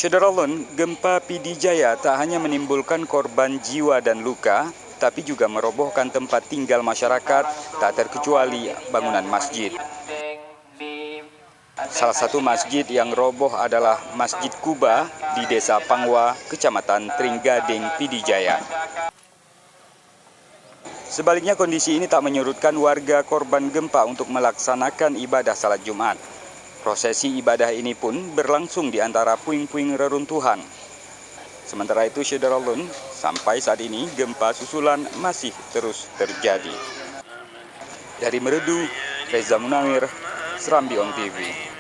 Syederalun, gempa Pidijaya tak hanya menimbulkan korban jiwa dan luka, tapi juga merobohkan tempat tinggal masyarakat, tak terkecuali bangunan masjid. Salah satu masjid yang roboh adalah Masjid Kuba di Desa Pangwa, Kecamatan Trenggading, Pidijaya. Sebaliknya, kondisi ini tak menyurutkan warga korban gempa untuk melaksanakan ibadah salat Jumat. Prosesi ibadah ini pun berlangsung di antara puing-puing reruntuhan. Sementara itu, Syederalun, sampai saat ini gempa susulan masih terus terjadi. Dari Meredu, Reza Munawir, Serambi On TV.